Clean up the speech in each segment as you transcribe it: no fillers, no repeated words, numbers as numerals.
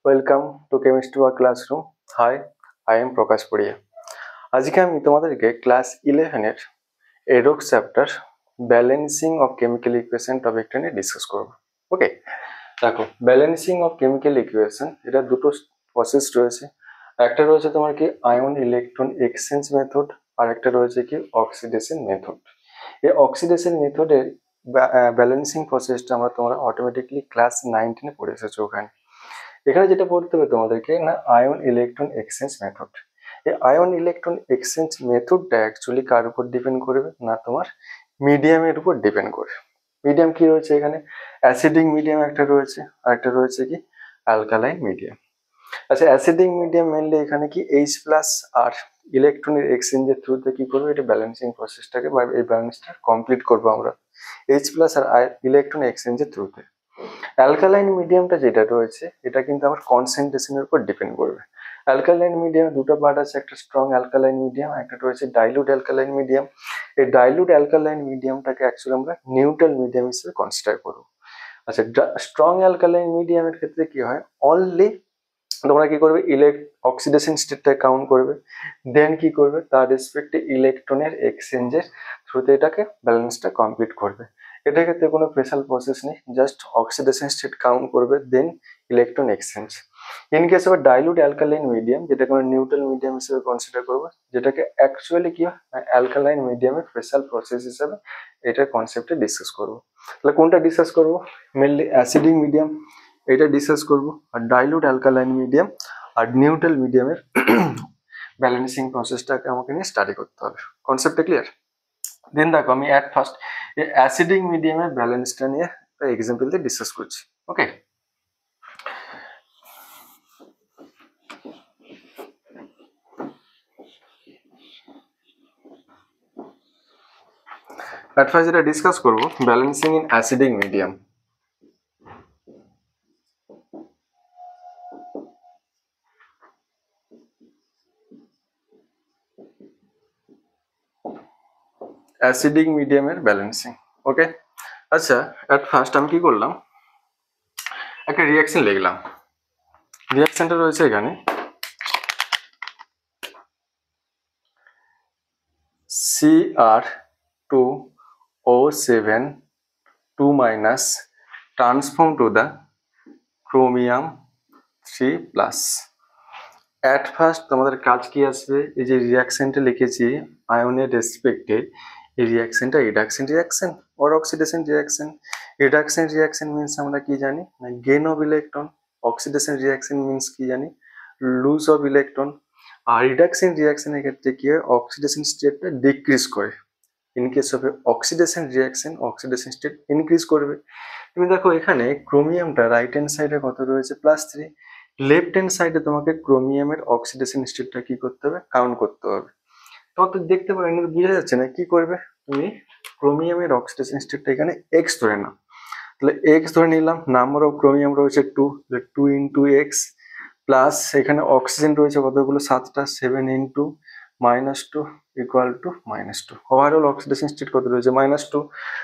Welcome to chemistry work classroom. Hi, I am Prakash Paria. আজকে আমি তোমাদেরকে ক্লাস 11-এর এডক্স chapter balancing of chemical equation টপিকটা নিয়ে ডিসকাস করব। ওকে, দেখো ব্যালেন্সিং অফ কেমিক্যাল ইকুয়েশন এটা দুটো প্রসেস রয়েছে। একটা রয়েছে তোমার কি আয়ন ইলেকট্রন এক্সচেঞ্জ মেথড, আর একটা রয়েছে কি অক্সিডেশন মেথড। এই অক্সিডেশন মেথডের ব্যালেন্সিং প্রসেসটা তোমরা অটোমেটিকলি ক্লাস 19-এ পড়ে এসেছো। এখানে যেটা পড়তে হবে তোমাদেরকে না, আয়ন ইলেকট্রন এক্সচেঞ্জ মেথড। এই আয়ন ইলেকট্রন এক্সচেঞ্জ মেথডটা অ্যাকচুয়ালি কার উপর ডিপেন্ড করবে না, তোমার মিডিয়ামের উপর ডিপেন্ড করবে। মিডিয়াম কি রয়েছে এখানে? অ্যাসিডিক মিডিয়াম একটা রয়েছে, আর একটা রয়েছে কি অ্যালকালাইন মিডিয়াম। আচ্ছা, অ্যাসিডিক মিডিয়াম মেনলি এখানে কি H+ আর ইলেকট্রনের এক্সচেঞ্জের থ্রুতে কি করবে, এটা ব্যালেন্সিং প্রসেসটাকে বা এই ব্যালেন্সটা কমপ্লিট করবো আমরা H+ আর ইলেকট্রন এক্সচেঞ্জের থ্রুতে। অ্যালকালাইন মিডিয়ামটা যেটা রয়েছে এটা কিন্তু আমার কনসেন্ট্রেশনের উপর ডিপেন্ড করবে। অ্যালকালাইন মিডিয়াম দুটো পার্ট আছে, একটা স্ট্রং অ্যালকালাইন মিডিয়াম, একটা রয়েছে ডাইলুট অ্যালকালাইন মিডিয়াম। এই ডাইলুট অ্যালকালাইন মিডিয়ামটাকে অ্যাকচুয়ালি আমরা নিউট্রাল মিডিয়াম হিসেবে কনসিডার করব। আচ্ছা, স্ট্রং অ্যালকালাইন মিডিয়ামের ক্ষেত্রে কি হয়, অনলি তোমরা কি করবে, অক্সিডেশন স্টেটটা কাউন্ট করবে, দেন কি করবে তার রেসপেক্টে ইলেকট্রনের এক্সচেঞ্জের থ্রুতে এটাকে ব্যালেন্সটা কমপ্লিট করবে। এটার ক্ষেত্রে কোনো স্পেশাল প্রসেস নেই, জাস্ট অক্সিডেশন স্টেট কাউন্ট করবে then electron exchange. In case of dilute alkaline medium, যেটাকে আমরা নিউট্রাল মিডিয়াম হিসেবে কনসিডার করবো, যেটাকে অ্যাকচুয়ালি কি হয় অ্যালকালাইন মিডিয়ামের স্পেশাল প্রসেস হিসেবে এটার কনসেপ্টে ডিসকাস করবো। তাহলে কোনটা ডিসকাস করবো? মেনলি অ্যাসিডিক মিডিয়াম এটা ডিসকাস করব, আর ডাইলুট অ্যালকালাইন মিডিয়াম আর নিউট্রাল মিডিয়ামের ব্যালেন্সিং প্রসেসটাকে আমাকে নিয়ে স্টাডি করতে হবে। কনসেপ্টটা ক্লিয়ার? দেন দেখো আমি অ্যাট ফার্স্ট এই অ্যাসিডিক মিডিয়ামের ব্যালেন্সটা নিয়ে এক্সাম্পল দিয়ে ডিসকাস করছি। ওকে, অ্যাট ফার্স্ট যেটা ডিসকাস করব balancing in acidic medium. Acidic মিডিয়ামের ব্যালেন্সিং। ওকে, আচ্ছা অ্যাট ফার্স্ট আমি কি করলাম, একটা রিয়াকশন লিখলাম। রিয়াকশনটা রয়েছে এখানে Cr2O7 2- transform to the chromium 3+। At first তোমাদের কাজ কি আসবে, এই যে রিয়াকশনটা লিখেছি আয়নের রেসপেক্টে, এই রিয়াকশনটা reduction reaction or oxidation reaction. Reduction reaction means আমরা কি জানি না, gain of electron. Oxidation reaction means কি জানি, লুজ অফ ইলেকট্রন। আর রিডাকশন রিয়াকশনের ক্ষেত্রে কি হয়, অক্সিডেশন স্টেটটা ডিক্রিজ করে। In case of oxidation reaction oxidation state increase করবে। তুমি দেখো এখানে ক্রোমিয়ামটা রাইট হ্যান্ড সাইডে কত রয়েছে, +3। লেফট হ্যান্ড সাইডে তোমাকে ক্রোমিয়ামের অক্সিডেশন স্টেটটা কি করতে হবে, কাউন্ট করতে হবে। তোমার তো দেখতে পারো এখানে বোঝা যাচ্ছে না, কি করবে তুমি ক্রোমিয়ামের অক্সিডেশন স্টেটটা এখানে x ধরে নাও। তাহলে x ধরে নিলাম, নাম্বার অফ ক্রোমিয়াম রয়েছে 2, 2 × x প্লাস এখানে অক্সিজেন রয়েছে কতগুলো, 7টা, 7 × -2 = -2। ওভারঅল অক্সিডেশন স্টেট কত রয়েছে, -2।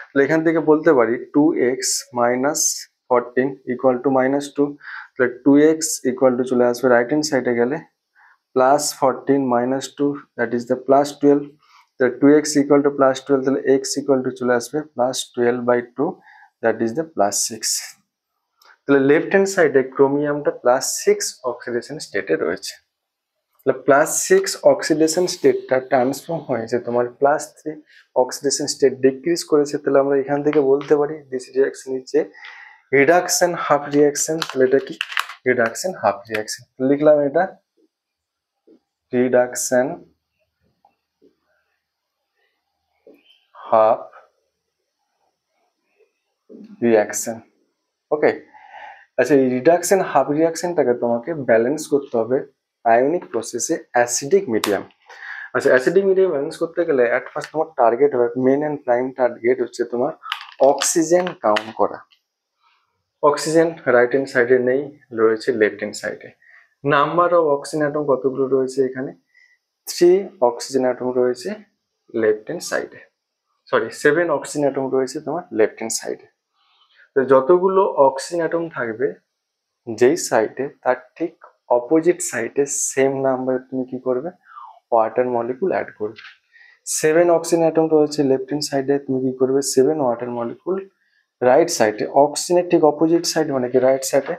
তাহলে এখান থেকে বলতে পারি 2x - 14 = -2। তাহলে 2x = চলে আসবে রাইট হ্যান্ড সাইডে গেলে +14 - 2 দ্যাট ইজ দ্য +12। তাহলে 2x = +12, তাহলে x = চলে আসবে +12/2 দ্যাট ইজ দ্য +6। তাহলে লেফট হ্যান্ড সাইডে ক্রোমিয়ামটা +6 অক্সিডেশন স্টেটে রয়েছে। তাহলে +6 অক্সিডেশন স্টেটটা ট্রান্সফর্ম হয়েছে তোমার +3 অক্সিডেশন স্টেট ডিক্রিজ করেছে। তাহলে আমরা এখান থেকে বলতে পারি this reaction is a reduction half reaction. তাহলে এটা কি রিডাকশন হাফ রিয়াকশন, লিখলাম এটা রিডাকশন হাফ রিয়াকশন। ওকে, আচ্ছা এই রিডাকশন হাফ রিয়াকশনটাকে তোমাকে ব্যালেন্স করতে হবে আয়নিক প্রসেসে অ্যাসিডিক মিডিয়াম। আচ্ছা, অ্যাসিডিক মিডিয়াম ব্যালেন্স করতে গেলে অ্যাট ফার্স্ট তোমার টার্গেট হবে, মেন অ্যান্ড প্রাইম টার্গেট হচ্ছে তোমার অক্সিজেন কাউন্ট করা। অক্সিজেন রাইট হ্যান্ড সাইডে নেই, রয়েছে লেফট হ্যান্ড সাইডে। নাম্বার অফ অক্সিজেন অ্যাটম কতগুলো রয়েছে এখানে, 3 অক্সিজেন অ্যাটম রয়েছে লেফট হ্যান্ড সাইডে, সরি 7 অক্সিজেন অ্যাটম রয়েছে তোমার লেফট হ্যান্ড সাইডে। তো যতগুলো অক্সিজেন অ্যাটম থাকবে যেই সাইডে তার ঠিক অপোজিট সাইডে সেম নাম্বার তুমি কি করবে ওয়াটার মলিকুল অ্যাড করবে। 7 অক্সিজেন অ্যাটম রয়েছে লেফট হ্যান্ড সাইডে, তুমি কি করবে 7 ওয়াটার মলিকুল রাইট সাইডে অক্সিজেনের ঠিক অপোজিট সাইড মানে কি রাইট সাইডে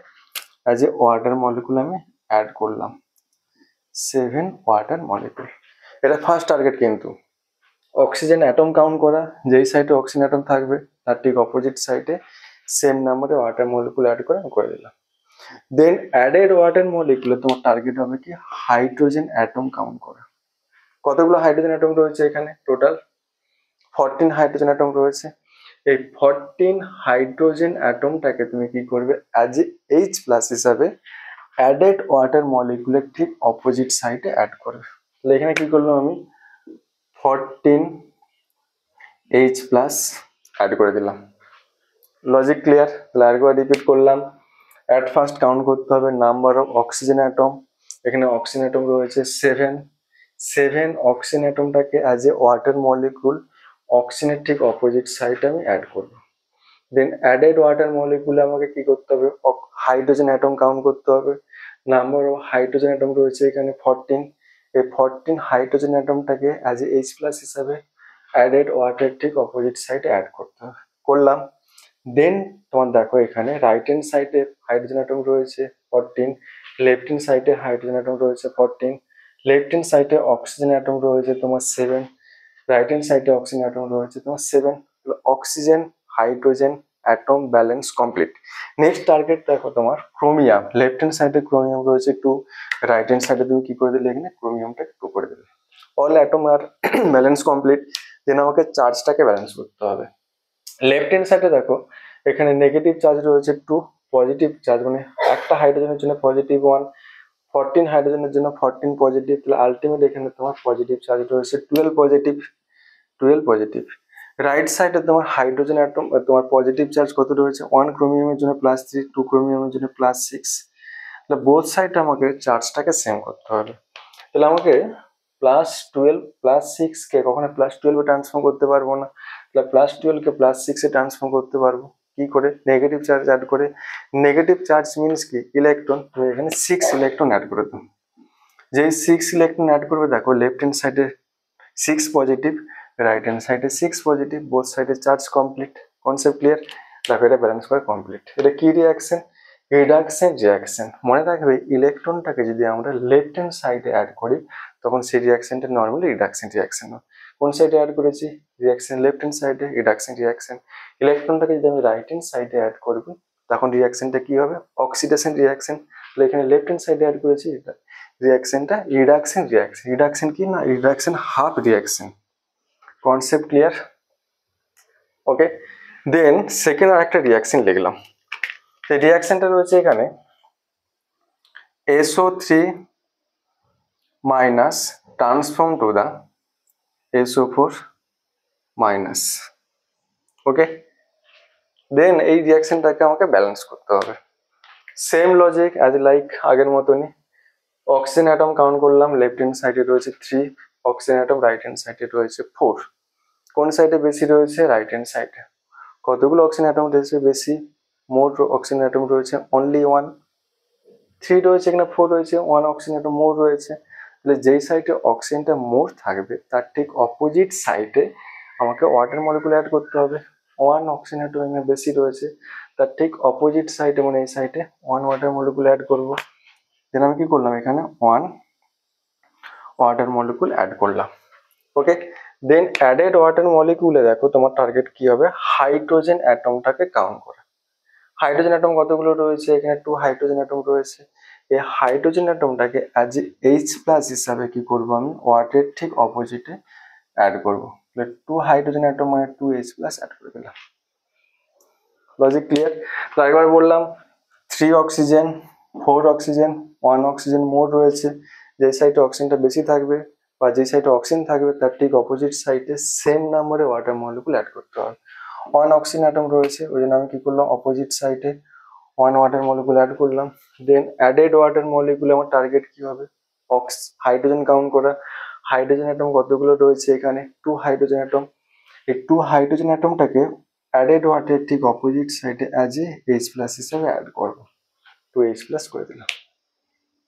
অ্যাজ এ ওয়াটার মলিকুল আমি অ্যাড করলাম 7 ওয়াটার মলিকুল। এটা ফার্স্ট টার্গেট, কিন্তু অক্সিজেন অ্যাটম কাউন্ট করা, যেই সাইডে অক্সিজেন অ্যাটম থাকবে তার ঠিক অপোজিট সাইডে সেম নাম্বারে ওয়াটার মলিকুল অ্যাড করে দিলাম। দেন অ্যাডেড ওয়াটার মলিকুলে তোমার টার্গেট হবে কি হাইড্রোজেন অ্যাটম কাউন্ট করা। কতগুলো হাইড্রোজেন অ্যাটম রয়েছে এখানে টোটাল 14 হাইড্রোজেন অ্যাটম রয়েছে। এই 14 হাইড্রোজেন অ্যাটমটাকে তুমি কি করবে অ্যাজ এ H প্লাস হিসাবে অ্যাডেড ওয়াটার মলিকুলের ঠিক অপোজিট সাইডে অ্যাড করবে। তাহলে এখানে কি করলাম আমি 14 H প্লাস অ্যাড করে দিলাম। Logic clear? তাহলে আরেকবার রিপিট করলাম। অ্যাট ফার্স্ট কাউন্ট করতে হবে নাম্বার অফ অক্সিজেন অ্যাটম। এখানে অক্সিজেন অ্যাটম রয়েছে 7 অক্সিজেন অ্যাটমটাকে অ্যাজ এ ওয়াটার মলিকুল অক্সিজেনের ঠিক অপোজিট সাইডে আমি অ্যাড করবো। দেন অ্যাডেড ওয়াটার মলিকুলে আমাকে কি করতে হবে হাইড্রোজেন অ্যাটম কাউন্ট করতে হবে। নাম্বার অফ হাইড্রোজেন অ্যাটম রয়েছে এখানে 14। এই 14 হাইড্রোজেন অ্যাটমটাকে অ্যাজ এ H প্লাস হিসাবে অ্যাডেড ওয়াটার ঠিক অপোজিট সাইডে অ্যাড করতে হবে। করলাম। দেন তোমার দেখো এখানে রাইট হ্যান্ড সাইডে হাইড্রোজেন অ্যাটম রয়েছে 14, লেফট হ্যান্ড সাইডে হাইড্রোজেন অ্যাটম রয়েছে 14, লেফট হ্যান্ড সাইডে অক্সিজেন অ্যাটম রয়েছে তোমার 7, রাইট হ্যান্ড সাইডে অক্সিজেন অ্যাটম রয়েছে তোমার 7। Oxygen hydrogen atom balance complete. Next target দেখো তোমার ক্রোমিয়াম। লেফট হ্যান্ড সাইডে ক্রোমিয়াম রয়েছে 2, রাইট হ্যান্ড সাইডে তুমি কি করে দিলে এখানে ক্রোমিয়ামটা 2 করে দিলে। অল অ্যাটম আর ব্যালেন্স কমপ্লিট। দেন আমাকে চার্জটাকে ব্যালেন্স করতে হবে। লেফট হ্যান্ড সাইডে দেখো এখানে নেগেটিভ চার্জ রয়েছে 2, পজিটিভ চার্জ মানে একটা হাইড্রোজেনের জন্য পজিটিভ 1, 14 হাইড্রোজেনের জন্য 14 পজিটিভ। তাহলে আলটিমেট এখানে তোমার পজিটিভ চার্জ রয়েছে 12 পজিটিভ, 12 পজিটিভ। রাইট সাইডে তোমার হাইড্রোজেন অ্যাটম তোমার পজিটিভ চার্জ কত রয়েছে 1 ক্রোমিয়ামের জন্য +3, 2 ক্রোমিয়ামের জন্য +6। তাহলে বোথ সাইডে আমাকে চার্জটাকে সেম করতে হবে। তাহলে আমাকে +12 +6 কে কখনো +12 এ ট্রান্সফর্ম করতে পারবো না। তাহলে +12 কে +6 এ ট্রান্সফর্ম করতে পারবো কি করে নেগেটিভ চার্জ অ্যাড করে। নেগেটিভ চার্জ মিনস কি ইলেকট্রন, তুমি এখানে 6 ইলেকট্রন অ্যাড করে দাও। যেই 6 ইলেকট্রন অ্যাড করবে দেখো লেফট হ্যান্ড সাইডে 6 পজিটিভ, রাইট হ্যান্ড সাইডে 6 পজিটিভ, বোথ সাইডে চার্জ কমপ্লিট। Concept clear? দেখো এটা ব্যালেন্স করা কমপ্লিট। এটা কি রিঅ্যাকশন? Reduction reaction. মনে রাখবে ইলেকট্রনটাকে যদি আমরা লেফট হ্যান্ড সাইডে অ্যাড করি তখন সেই রিঅ্যাকশনটা নর্মালি রিডাকশন রিঅ্যাকশন হয়। কোন সাইডে অ্যাড করেছি রিঅ্যাকশন লেফট হ্যান্ড সাইডে, রিডাকশন রিঅ্যাকশন। ইলেকট্রনটাকে যদি আমি রাইট হ্যান্ড সাইডে অ্যাড করব তখন রিঅ্যাকশনটা কি হবে অক্সিডেশন রিঅ্যাকশন। তাহলে এখানে লেফট হ্যান্ড সাইডে অ্যাড করেছি এটা রিঅ্যাকশনটা রিডাকশন রিঅ্যাকশন। রিডাকশন কি না reduction half reaction. Concept clear? Okay. Then second আর একটা রিঅ্যাকশন লিখলাম। এই রিঅ্যাকশনটা রয়েছে এখানে SO3 minus transform to the SO4 minus। ওকে। দেন এই রিঅ্যাকশনটাকে আমাকে ব্যালেন্স করতে হবে। সেম লজিক অ্যাজ লাইক আগের মতনই। অক্সিজেন অ্যাটম কাউন্ট করলাম, লেফট হ্যান্ড সাইডে রয়েছে 3 অক্সিজেন অ্যাটম, রাইট হ্যান্ড সাইডে রয়েছে 4। কোন সাইডে বেশি রয়েছে রাইট হ্যান্ড সাইডে। কতগুলো অক্সিজেন অ্যাটম রয়েছে বেশি? মোট অক্সিজেন অ্যাটম রয়েছে অনলি 1। 3 রয়েছে এখানে 4 রয়েছে, 1 অক্সিজেন অ্যাটম মোর রয়েছে। তাহলে যেই সাইডে অক্সিজেনটা মোর থাকবে তার ঠিক অপোজিট সাইডে আমাকে ওয়াটার মলিকুল অ্যাড করতে হবে। 1 অক্সিজেন অ্যাটম এখানে বেশি রয়েছে, তার ঠিক অপোজিট সাইডে মানে এই সাইডে 1 ওয়াটার মলিকুল অ্যাড করব। দেন আমি কি করলাম এখানে 1 ওয়াটার মলিকুল অ্যাড করলাম। ওকে। দেন অ্যাডেড ওয়াটার মলিকুলে দেখো তোমার টার্গেট কি হবে হাইড্রোজেন অ্যাটমটাকে কাউন্ট করা। হাইড্রোজেন অ্যাটম কতগুলো রয়েছে এখানে 2 হাইড্রোজেন অ্যাটম রয়েছে। এই হাইড্রোজেন অ্যাটমটাকে অ্যাজ H প্লাস হিসাবে কি করব আমি ওয়াটারের ঠিক অপোজিটে অ্যাড করব। তাহলে 2 হাইড্রোজেন অ্যাটম মানে 2H প্লাস অ্যাড করে দিলাম। Logic clear? তো একবার বললাম 3 অক্সিজেন 4 অক্সিজেন 1 অক্সিজেন মোর রয়েছে। যে সাইডে অক্সিজেনটা বেশি থাকবে বা যে সাইডে অক্সিজেন থাকবে তার ঠিক অপোজিট সাইডে সেম নাম্বারে ওয়াটার মলিকুল অ্যাড করতে হবে। 1 অক্সিজেন অ্যাটম রয়েছে ওই জন্য আমি কি করলাম অপোজিট সাইডে 1 ওয়াটার মলিকুল অ্যাড করলাম। দেন অ্যাডেড ওয়াটার মলিকুল আমার টার্গেট কি হবে হাইড্রোজেন কাউন্ট করা। হাইড্রোজেন অ্যাটম কতগুলো রয়েছে এখানে 2 হাইড্রোজেন অ্যাটম। এই 2 হাইড্রোজেন অ্যাটমটাকে অ্যাডেড ওয়াটারের ঠিক অপোজিট সাইডে অ্যাজ এ H প্লাস হিসেবে অ্যাড করব। 2H+ করে দিলাম।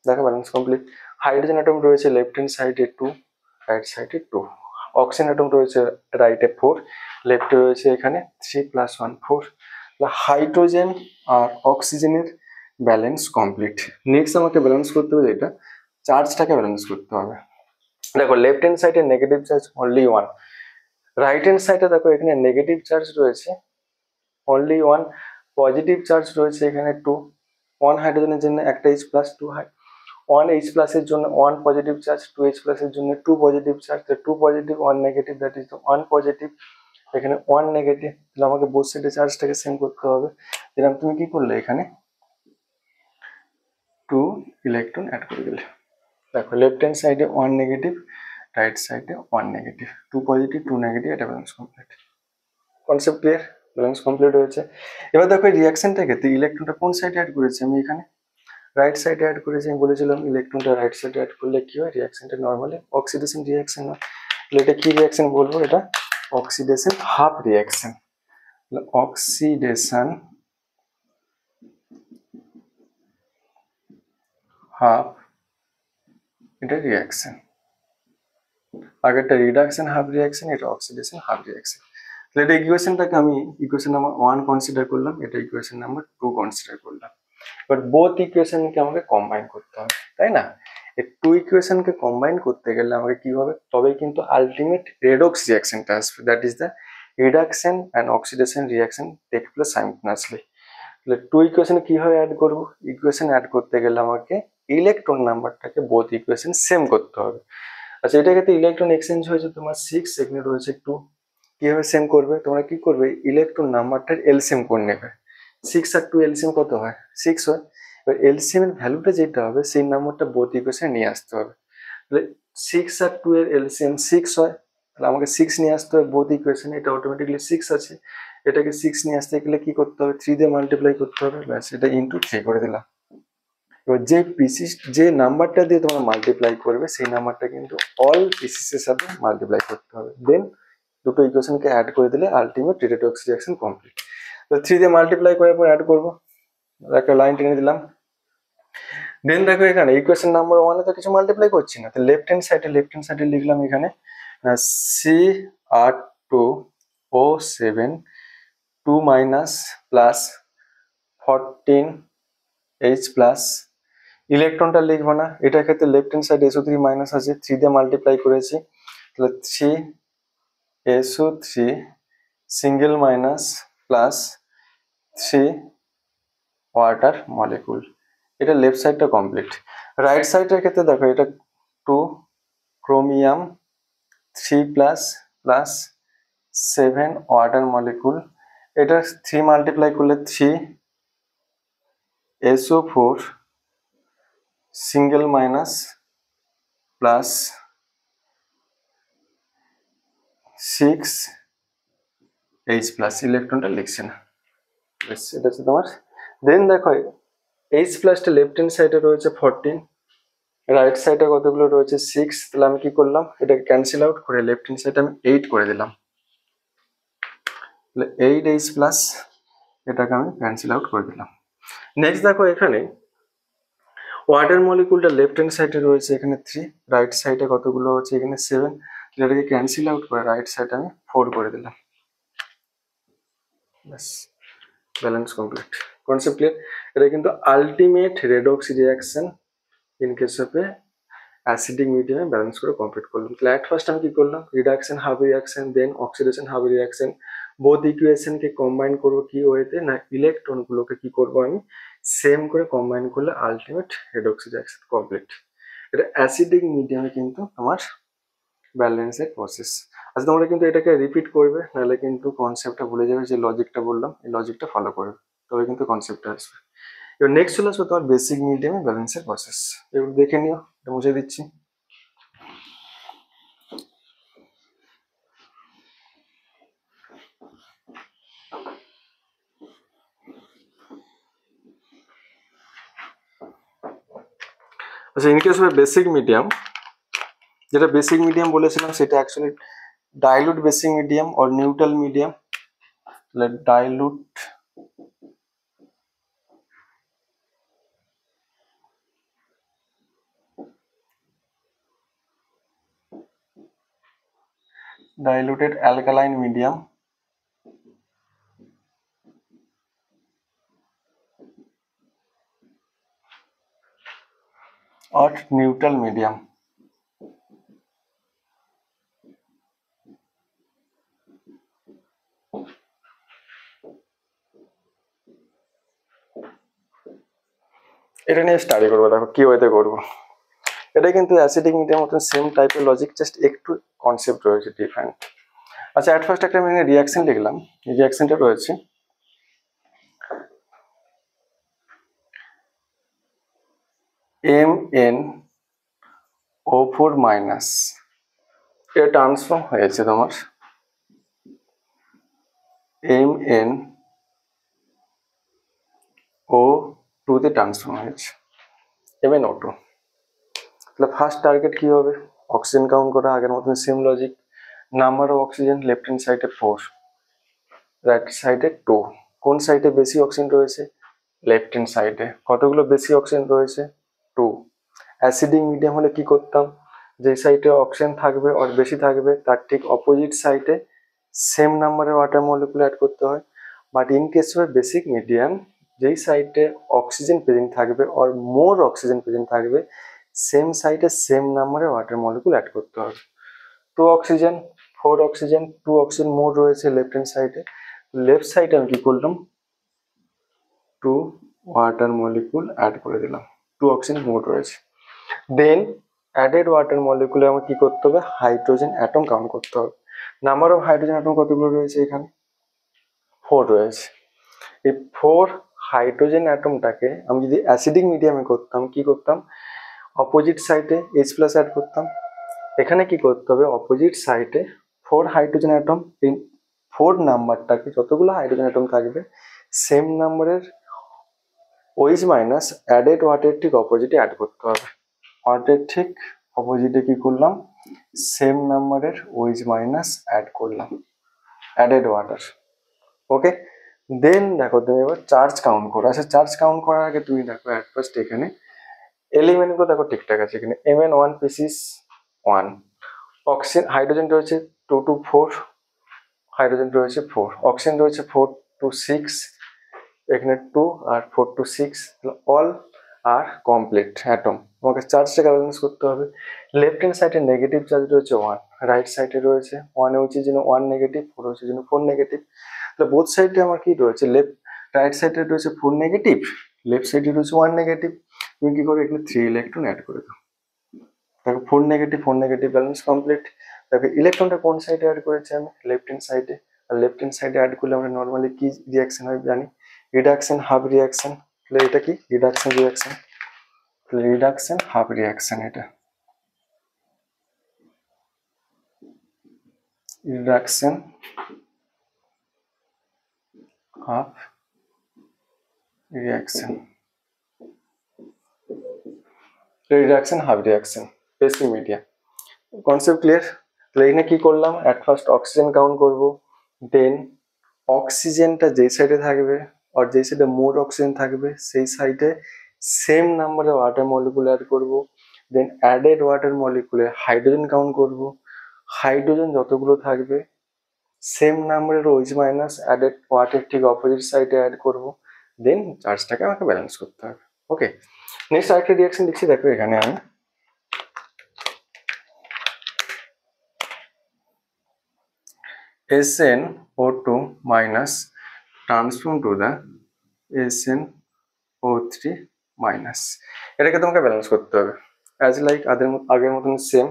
দেখো ব্যালেন্স কমপ্লিট। হাইড্রোজেন অ্যাটম রয়েছে লেফট হ্যান্ড সাইডে 2, রাইট সাইডে 2। অক্সিজেন অ্যাটম রয়েছে রাইটে 4, লেফটে রয়েছে এখানে 3 + 1 4। হাইড্রোজেন আর অক্সিজেনের ব্যালেন্স কমপ্লিট। নেক্সট আমাকে ব্যালেন্স করতে হবে এটা চার্জটাকে ব্যালেন্স করতে হবে। দেখো লেফট হ্যান্ড সাইডে negative charge only 1, right hand সাইডে দেখো এখানে নেগেটিভ চার্জ রয়েছে অনলি 1, পজিটিভ চার্জ রয়েছে এখানে 2। 1 হাইড্রোজেনের জন্য একটা H+, 2 1H+ এর জন্য 1 পজিটিভ চার্জ, 2H+ এর জন্য 2 positive charge, 2 positive 1 negative, that is 1 positive, এখানে 1 নেগেটিভ। তাহলে আমাকে বোথ সাইডে চার্জটাকে সেম করতে হবে। দিলাম, তুমি কি করলে এখানে 2 ইলেকট্রন অ্যাড করে দিলে। দেখো লেফট হ্যান্ড সাইডে 1 নেগেটিভ, রাইট সাইডে 1 নেগেটিভ, 2 পজিটিভ 2 নেগেটিভ, এটা balance complete. Concept clear? Balance complete হয়েছে। এবার দেখো এই রিঅ্যাকশনটা ক্ষেত্রে ইলেকট্রনটা কোন সাইডে অ্যাড করেছি আমি এখানে রাইট সাইডে অ্যাড করেছি। আমি বলেছিলাম ইলেকট্রনটা রাইট সাইডে অ্যাড করলে কি হয়, রিঅ্যাকশনটা নরমালি অক্সিডেশন রিঅ্যাকশন হয়। তাহলে এটা কি রিঅ্যাকশন বলবো, এটা oxidation half reaction. Oxidation half, এটা রিঅ্যাকশন। আগেরটা রিডাকশন হাফ রিঅ্যাকশন, এটা অক্সিডেশন হাফ রিঅ্যাকশন। তাহলে এটা ইকুয়েশনটাকে আমি ইকুয়েশন নাম্বার 1 কনসিডার করলাম, এটা ইকুয়েশন নাম্বার 2 কনসিডার করলাম। বাট বোথ ইকুয়েশনকে আমাকে কম্বাইন করতে হবে, তাই না? এই 2 ইকুয়েশনকে কম্বাইন করতে গেলে আমাকে কি হবে, তবেই কিন্তু আলটিমেট রেডক্স রিঅ্যাকশনটা আসবে, that is the reduction and oxidation reaction take place simultaneously. তাহলে 2 ইকুয়েশনে কিভাবে অ্যাড করব, ইকুয়েশন অ্যাড করতে গেলে আমাকে ইলেকট্রন নাম্বারটাকে বোথ ইকুয়েশন সেম করতে হবে। আচ্ছা, এটা ক্ষেত্রে ইলেকট্রন এক্সচেঞ্জ হয়েছে তোমার 6, এখানে রয়েছে 2। কিভাবে সেম করবে, তোমরা কি করবে, ইলেকট্রন নাম্বারটার এলসিএম করে নেবে। 6 আর 2 এলসিএম কত হয়, 6 হয়। এবার এলসিএম এর ভ্যালুটা যেটা হবে সেই নাম্বারটা বোথ ইকুয়েশনে নিয়ে আসতে হবে। তাহলে 6 আর 2 এর এলসিএম 6 হয়, তাহলে আমাকে 6 নিয়ে আসতে হবে বোথ ইকুয়েশনে। এটা অটোমেটিক্যালি 6 আছে, এটাকে 6 নিয়ে আসতে গেলে কি করতে হবে, 3 দিয়ে মাল্টিপ্লাই করতে হবে, ব্যাস এটা ইনটু 3 করে দিলাম। এবার যে নাম্বারটা দিয়ে তোমরা মাল্টিপ্লাই করবে সেই নাম্বারটা কিন্তু অল পিসিস এর সাথে মাল্টিপ্লাই করতে হবে। দেন দুটো ইকুয়েশনকে অ্যাড করে দিলে আলটিমেট রেডক্স রিঅ্যাকশন কমপ্লিট। তো 3 দিয়ে মাল্টিপ্লাই করার পর অ্যাড করবো, একটা লাইন টেনে দিলাম। দেন দেখো এখানে ইকুয়েশন নাম্বার 1 এ তো কিছু মাল্টিপ্লাই করছি না, তো লেফট হ্যান্ড সাইডে লিখলাম এখানে Cr2O7 2 মাইনাস প্লাস 14H+। ইলেকট্রনটা লিখবো না, এটার ক্ষেত্রে লেফট হ্যান্ড সাইডে SO3 মাইনাস আছে, 3 দিয়ে মাল্টিপ্লাই করেছি, তাহলে 3SO3 single minus plus 3 water molecule. এটা লেফট সাইডটা কমপ্লিট। রাইট সাইডের ক্ষেত্রে দেখো এটা 2 chromium 3 plus plus 7 water molecule. এটা 3 মাল্টিপ্লাই করলে 3SO4 single minus plus 6H+। ইলেকট্রনটা লিখছে না, এটা হচ্ছে তোমার। দেন দেখো H+টা লেফট হ্যান্ড সাইডে রয়েছে 14, রাইট সাইডে কতগুলো রয়েছে 6। তাহলে আমি কি করলাম, এটাকে ক্যান্সেল আউট করে লেফট হ্যান্ড সাইডে আমি 8 করে দিলাম। তাহলে 8H+, এটাকে আমি ক্যান্সেল আউট করে দিলাম। নেক্সট দেখো এখানে ওয়াটার মলিকুলটা লেফট হ্যান্ড সাইডে রয়েছে এখানে 3, রাইট সাইডে কতগুলো হচ্ছে এখানে 7। এটাকে ক্যান্সেল আউট করে রাইট সাইডে আমি 4 করে দিলাম, ব্যাস ব্যালেন্স কমপ্লিট। Concept clear? এটা কিন্তু ultimate redox reaction in case of A acidic মিডিয়ামে ব্যালেন্স করে কমপ্লিট করলাম। তাহলে অ্যাট ফার্স্ট আমি কি করলাম, রিডাকশন হাফ রিঅ্যাকশন, দেন অক্সিডেশন হাফ রিঅ্যাকশন। বোথ ইকুয়েশনকে কম্বাইন করবো কি ওয়েতে, না ইলেকট্রনগুলোকে কি করবো আমি সেম করে কম্বাইন করলে আলটিমেট রেডক্স রিঅ্যাকশন কমপ্লিট। এটা অ্যাসিডিক মিডিয়ামে কিন্তু তোমার ব্যালেন্সের প্রসেস। আচ্ছা, তোমরা কিন্তু এটাকে রিপিট করবে, নাহলে কিন্তু কনসেপ্টটা ভুলে যাবে। যে লজিকটা বললাম এই লজিকটা ফলো করবে, তবে কিন্তু কনসেপ্টটা আসবে। এবার নেক্সট চলে আসবে তোমার বেসিক মিডিয়ামে ব্যালেন্সের প্রসেস। এবার দেখে নিও, এটা মুছে দিচ্ছি। আচ্ছা, in case of basic medium, যেটা বেসিক মিডিয়াম বলেছিলাম সেটা actually dilute basic medium or neutral medium. Dilute diluted alkaline medium, or neutral medium. এটা নিয়ে স্টাডি করবো, দেখো কি ওয়েতে করবো। এটা কিন্তু অ্যাসিডিক মিডিয়াম মতন সেম টাইপের লজিক, জাস্ট একটু কনসেপ্ট রয়েছে ডিফারেন্ট। আচ্ছা, অ্যাট ফার্স্ট একটা আমি রিয়াকশন লিখলাম। এই রিয়াকশনটা রয়েছে MnO4 মাইনাস, এটা ট্রান্সফর্ম হয়েছে তোমার MnO2 তে ট্রান্সফর্ম হয়েছে, MnO2। তাহলে ফার্স্ট টার্গেট কি হবে? অক্সিজেন কাউন্ট করা, আগের মতন same logic. Number of oxygen left hand সাইডে 4, রাইট সাইডে 2। কোন সাইডে বেশি অক্সিজেন রয়েছে? লেফট হ্যান্ড সাইডে। কতগুলো বেশি অক্সিজেন রয়েছে? 2। অ্যাসিডিক মিডিয়াম হলে কি করতাম? যে সাইডে অক্সিজেন থাকবে আর বেশি থাকবে তার ঠিক অপোজিট সাইডে সেম নাম্বারের ওয়াটার মলিকুল অ্যাড করতে হয়। But in case of basic medium, যেই সাইডে অক্সিজেন প্রেজেন্ট থাকবে আর মোর অক্সিজেন প্রেজেন্ট থাকবে সেম সাইডে সেম নাম্বারের ওয়াটার মলিকুল অ্যাড করতে হবে। 2 অক্সিজেন 4 অক্সিজেন, 2 অক্সিজেন মোর রয়েছে লেফট হ্যান্ড সাইডে। লেফট সাইডে আমি কি করলাম? 2 ওয়াটার মলিকুল অ্যাড করে দিলাম, 2 অক্সিজেন মোর রয়েছে। দেন অ্যাডেড ওয়াটার মলিকুলে আমার কি করতে হবে? হাইড্রোজেন অ্যাটম কাউন্ট করতে হবে। নাম্বার অফ হাইড্রোজেন অ্যাটম কতগুলো রয়েছে? এখানে 4 রয়েছে। এই 4 হাইড্রোজেন অ্যাটমটাকে আমি যদি অ্যাসিডিক মিডিয়ামে করতাম, কি করতাম? অপোজিট সাইডে H প্লাস অ্যাড করতাম। এখানে কি করতে হবে? অপোজিট সাইডে 4 হাইড্রোজেন অ্যাটম, এই 4 নাম্বারটাকে যতগুলো হাইড্রোজেন অ্যাটম থাকবে সেম নাম্বারের OH মাইনাস অ্যাডেড ওয়াটারের ঠিক অপোজিটে অ্যাড করতে হবে। ওয়াটারের ঠিক অপোজিটে কি করলাম? সেম নাম্বারের OH মাইনাস অ্যাড করলাম, অ্যাডেড ওয়াটার। ওকে, দেন দেখো তুমি এবার চার্জ কাউন্ট করো। আচ্ছা, চার্জ কাউন্ট করার আগে তুমি দেখো অ্যাট ফার্স্ট এখানে এলিমেন্টগুলো দেখো ঠিকঠাক আছে এখানে। Mn1 পিসিস 1, অক্সিজেন হাইড্রোজেন রয়েছে 2 to 4, হাইড্রোজেন রয়েছে 4, অক্সিজেন রয়েছে 4 to 6, এখানে 2 আর 4 to 6, all are complete atom. তোমাকে চার্জটাকে ব্যালেন্স করতে হবে। লেফট হ্যান্ড সাইডে নেগেটিভ চার্জ রয়েছে 1, রাইট সাইডে রয়েছে 1 হচ্ছে জন্য 1 নেগেটিভ, 4 হচ্ছে জন্য 4 নেগেটিভ। তাহলে বোথ সাইডে আমার কি রয়েছে? রাইট সাইডে রয়েছে 4 নেগেটিভ, লেফট সাইডে রয়েছে 1 নেগেটিভ। তুমি কি করো? এখানে 3 ইলেকট্রন অ্যাড করে দাও। দেখো 4 নেগেটিভ ব্যালেন্স কমপ্লিট। দেখো ইলেকট্রনটা কোন সাইডে অ্যাড করেছি আমি? লেফট হ্যান্ড সাইডে। আর লেফট হ্যান্ড সাইডে অ্যাড করলে আমরা নর্মালি কি রিয়াকশন হয় জানি? Reduction half reaction. তাহলে এটা কি? Reduction reaction. Reduction half reaction, এটা reduction half reaction, reduction half reaction basic media. Concept clear? তাহলে এখানে কি করলাম? অ্যাট ফার্স্ট অক্সিজেন কাউন্ট করব, দেন অক্সিজেনটা যেই সাইডে থাকবে আর যেই সাইডে মোর অক্সিজেন থাকবে সেই সাইডে সেম নাম্বারের ওয়াটার মলিকুল অ্যাড করব। দেন অ্যাডেড ওয়াটার মলিকুলে হাইড্রোজেন কাউন্ট করব, হাইড্রোজেন যতগুলো থাকবে সেম নাম্বারের OH মাইনাস অ্যাডেড ওয়াটার ঠিক অপোজিট সাইডে অ্যাড করব। দেন চার্জটাকে আমাকে ব্যালেন্স করতে হবে। ওকে, নেক্সট আরেকটা রিয়াকশন লিখছি। দেখো এখানে আমি SnO2 minus transform to the SnO3 minus, এটাকে তোমাকে ব্যালেন্স করতে হবে অ্যাজ লাইক আগের মতন সেম।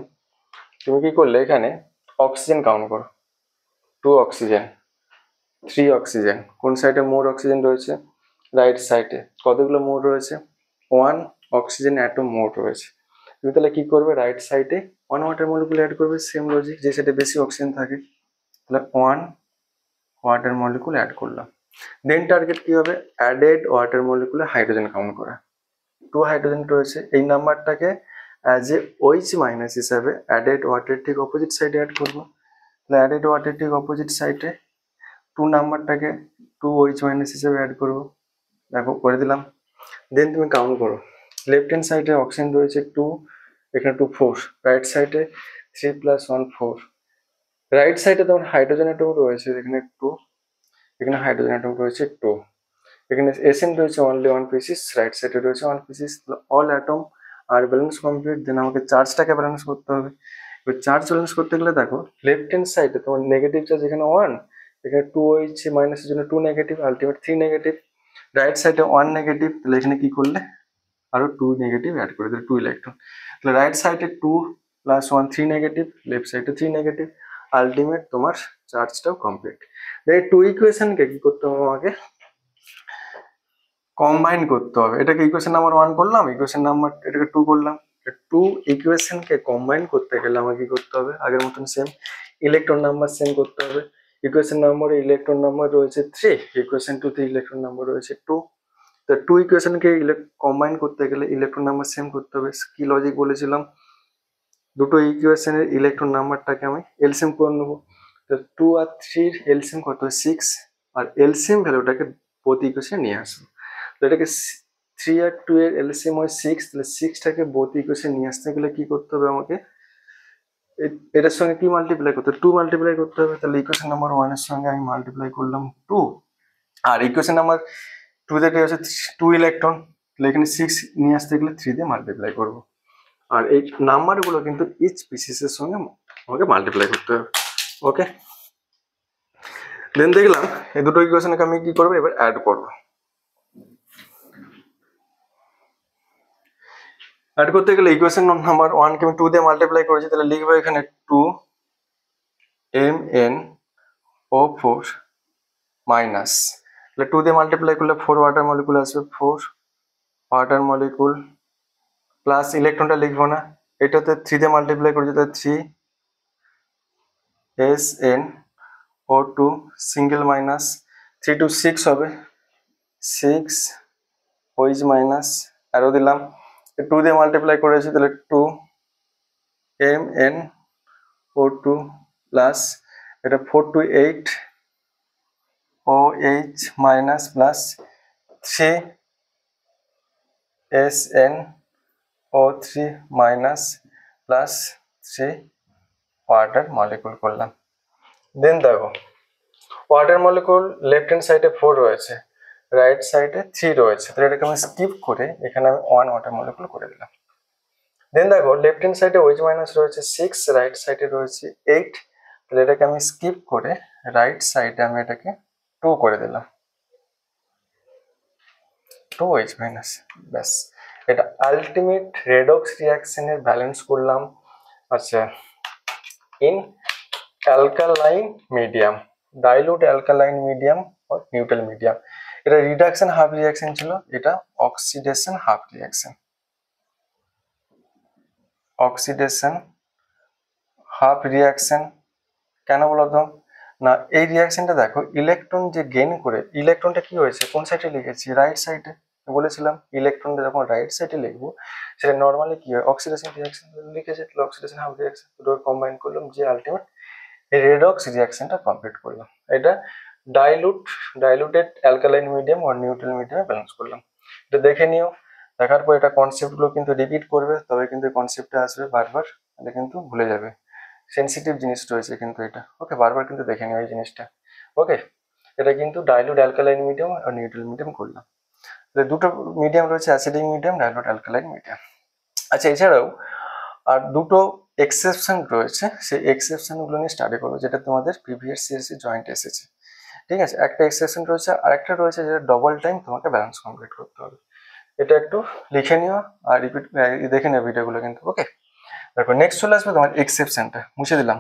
তুমি কি করলে? এখানে অক্সিজেন কাউন্ট করো, 2 অক্সিজেন 3 অক্সিজেন। কোন সাইডে মোর অক্সিজেন রয়েছে? রাইট সাইডে। কতগুলো মোর রয়েছে? 1 অক্সিজেন অ্যাটম মোর রয়েছে। তুমি তাহলে কি করবে? রাইট সাইডে 1 ওয়াটার মলিকুল অ্যাড করবে, সেম লজিক, যে সাইডে বেশি অক্সিজেন থাকে। তাহলে 1 ওয়াটার মলিকুল অ্যাড করলাম। দেন টার্গেট কি হবে? অ্যাডেড ওয়াটার মলিকুলে হাইড্রোজেন কাউন্ট করা, 2 হাইড্রোজেন রয়েছে। এই নাম্বারটাকে অ্যাজ এ OH মাইনাস হিসাবে অ্যাডেড ওয়াটার ঠিক অপোজিট সাইডে অ্যাড করবো। তাহলে অ্যাডেড ওয়াটার ঠিক অপোজিট সাইডে 2 নাম্বারটাকে 2 OH মাইনাস হিসাবে অ্যাড করবো। দেখো করে দিলাম। দেন তুমি কাউন্ট করো। লেফট হ্যান্ড সাইডে অক্সিজেন রয়েছে 2, এখানে 2 4, রাইট সাইডে 3 + 1 4, রাইট সাইডে তোমার হাইড্রোজেন অ্যাটম রয়েছে এখানে 2, এখানে হাইড্রোজেন অ্যাটম রয়েছে 2, এখানে এসএন রয়েছে অনলি 1 পিসিস, রাইট সাইডে রয়েছে 1 পিসিস। অল অ্যাটম আর ব্যালেন্স কমপ্লিট। দেন আমাকে চার্জটাকে ব্যালেন্স করতে হবে। এবার চার্জ ব্যালেন্স করতে গেলে দেখো লেফট হ্যান্ড সাইডে তোমার নেগেটিভ চার্জ এখানে 1, এখানে 2 হয়েছে, মাইনাসের জন্য 2 নেগেটিভ, আলটিমেট 3 নেগেটিভ। রাইট সাইডে 1 নেগেটিভ, তাহলে এখানে কি করলে আরো 2 নেগেটিভ অ্যাড করে দিলে 2 ইলেকট্রন। তাহলে রাইট সাইডে 2 প্লাস 1 3 নেগেটিভ, লেফট সাইডে 3 নেগেটিভ, আলটিমেট তোমার চার্জটাও কমপ্লিট। এই টু ইকুয়েশনকে কি করতে হবে আমাকে কম্বাইন করতে হবে। এটাকে ইকুয়েশন নাম্বার 1 করলাম, ইকুয়েশন নাম্বার এটাকে 2 করলাম। টু ইকুয়েশনকে কম্বাইন করতে গেলে আমাকে কি করতে হবে আগের মতন সেম ইলেকট্রন নাম্বার সেম করতে হবে। ইকুয়েশন নাম্বারে ইলেকট্রন নাম্বার রয়েছে 3, ইকুয়েশন 2 তে ইলেকট্রন নাম্বার রয়েছে 2। তো টু ইকুয়েশনকে কম্বাইন করতে গেলে ইলেকট্রন নাম্বার সেম করতে হবে। কি লজিক বলেছিলাম, দুটো ইকুয়েশনের ইলেকট্রন নাম্বারটাকে আমি এলসিএম করে নেবো। তো 2 আর 3 এর এলসিএম কত হয় 6, আর এলসিএম ভ্যালুটাকে প্রতি ইকুয়েশনে নিয়ে আসবো। তো এটাকে 3 আর 2 এর এলসিএম হয় 6, তাহলে 6টাকে প্রতি ইকুয়েশনে নিয়ে আসতে গেলে কি করতে হবে আমাকে এটার সঙ্গে কি মাল্টিপ্লাই করতে হবে 2 মাল্টিপ্লাই করতে হবে। তাহলে ইকুয়েশন নাম্বার 1 এর সঙ্গে আমি মাল্টিপ্লাই করলাম 2, আর ইকুয়েশন নাম্বার 2 থেকে হচ্ছে 2 ইলেকট্রন, তাহলে এখানে 6 নিয়ে আসতে গেলে 3 দিয়ে মাল্টিপ্লাই করবো। আর এই নাম্বারগুলো কিন্তু ইচ পিসিসের সঙ্গে আমাকে মাল্টিপ্লাই করতে হবে। ওকে, দেন দেখলাম এই দুটো ইকুয়েশনকে আমি কি করবো এবার অ্যাড করবো। অ্যাড করতে গেলে ইকুয়েশন নাম্বার 1 কে আমি 2 দিয়ে মাল্টিপ্লাই করেছি, তাহলে লিখবো এখানে 2 MnO4 মাইনাস, তাহলে 2 দিয়ে মাল্টিপ্লাই করলে 4 ওয়াটার মলিকুল আসবে, 4 ওয়াটার মলিকুল প্লাস ইলেকট্রনটা লিখবো না, এটাতে 3 দিয়ে মাল্টিপ্লাই করেছি তাহলে 3 SnO2 সিঙ্গেল মাইনাস, 3 to 6 হবে, 6 ওইজ মাইনাস আরো দিলাম, 2 দিয়ে মাল্টিপ্লাই করেছি তাহলে 2 MnO2 প্লাস এটা 4 to 8 OH minus plus 3 SnO3 minus plus 3 water molecule করলাম। দেন দেখো ওয়াটার মলিকুল লেফট হ্যান্ড সাইডে 4 রয়েছে, রাইট সাইডে 3 রয়েছে, তাহলে এটাকে আমি স্কিপ করে এখানে আমি 1 ওয়াটার মলিকুল করে দিলাম। দেন দেখো লেফট হ্যান্ড সাইডে ওইচ মাইনাস রয়েছে 6, রাইট সাইডে রয়েছে 8, তাহলে এটাকে আমি স্কিপ করে রাইট সাইডে আমি এটাকে 2 করে দিলাম, 2 ওইচ মাইনাস। ব্যাস, এটা আলটিমেট রেডক্স রিয়াকশনের ব্যালেন্স করলাম। আচ্ছা, in alkaline medium, dilute alkaline medium or neutral medium. এটা রিডাকশন হাফ রিয়াকশন ছিল, এটা oxidation half reaction. Oxidation half reaction কেন বলতো না, এই রিয়াকশনটা দেখো ইলেকট্রন যে গেইন করে, ইলেকট্রনটা কি হয়েছে কোন সাইডে লিখেছি রাইট সাইডে, বলেছিলাম ইলেকট্রনটা যখন রাইট সাইডে লিখবো সেটা নর্মালি কি হয় অক্সিডেশন রিয়াকশন লিখেছে, তাহলে অক্সিডেশন হাফ রিয়াকশন দুটো কম্বাইন করলাম যে আলটিমেট রেডক্স রিয়াকশনটা কমপ্লিট করলাম। এটা ডাইলুটেড অ্যালকালাইন মিডিয়াম আর নিউট্রাল মিডিয়ামে ব্যালেন্স করলাম। এটা দেখে নিও, দেখার পর এটা কনসেপ্টগুলো কিন্তু রিপিট করবে, তবে কিন্তু কনসেপ্টটা আসবে বারবার, এটা কিন্তু ভুলে যাবে, সেন্সিটিভ জিনিস রয়েছে কিন্তু এটা। ওকে, বারবার কিন্তু দেখে নিও এই জিনিসটা। ওকে, এটা কিন্তু ডাইলুট অ্যালকালাইন মিডিয়াম আর নিউট্রাল মিডিয়াম করলাম। দুটো মিডিয়াম রয়েছে, acidic medium, dilute alkaline medium. আচ্ছা, এছাড়াও আর দুটো এক্সেপশন রয়েছে, সেই এক্সেপশনগুলো নিয়ে স্টাডি করবো, যেটা তোমাদের প্রিভিয়াস সিএসসি জয়েন্ট এসেছে। ঠিক আছে, একটা এক্সেপশন রয়েছে, আরেকটা রয়েছে যেটা ডবল টাইম তোমাকে ব্যালেন্স কমপ্লিট করতে হবে। এটা একটু লিখে নিও আর রিপিট দেখে নিও ভিডিওগুলো কিন্তু। ওকে, দেখো নেক্সট চলে আসবে তোমার এক্সেপশনটা, মুছে দিলাম।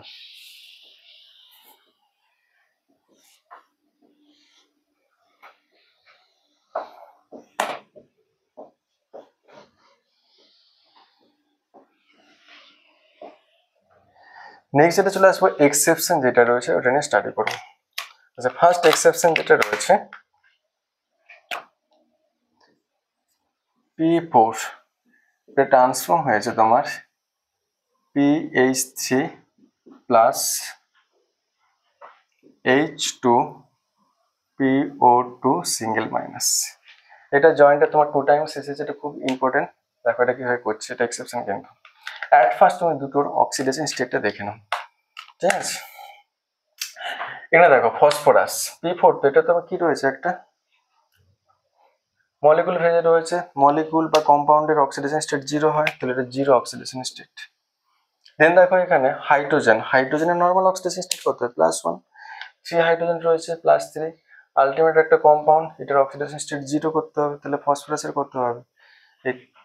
নেক্সট যেটা চলে আসবো এক্সেপশন যেটা রয়েছে ওটা নিয়ে স্টাডি করবো। আচ্ছা, ফার্স্ট এক্সেপশন যেটা রয়েছে P4, এটা ট্রান্সফর্ম হয়েছে তোমার PH3 plus H2PO2 single minus. এটা জয়েন্টটা তোমার 2 টাইমস এসেছে, এটা খুব ইম্পর্টেন্ট। দেখো এটা কিভাবে করছে, এটা এক্সেপশন কিন্তু। অ্যাট ফার্স্ট তুমি দুটোর অক্সিডেশন স্টেটটা দেখে নাও, ঠিক আছে। এখানে দেখো ফসফরাস P4, তো এটা তো আবার কি রয়েছে, একটা মলিকুল ফেজে রয়েছে। মলিকুল বা কম্পাউন্ডের অক্সিডেশন স্টেট 0 হয়, তাহলে এটা 0 অক্সিডেশন স্টেট। দেন দেখো এখানে হাইড্রোজেনের নর্মাল অক্সিডেশন স্টেট কত হয়, +1। 3 হাইড্রোজেন রয়েছে, +3। আলটিমেট একটা কম্পাউন্ড, এটার অক্সিডেশন স্টেট 0 করতে হবে, তাহলে ফসফরাসের করতে হবে।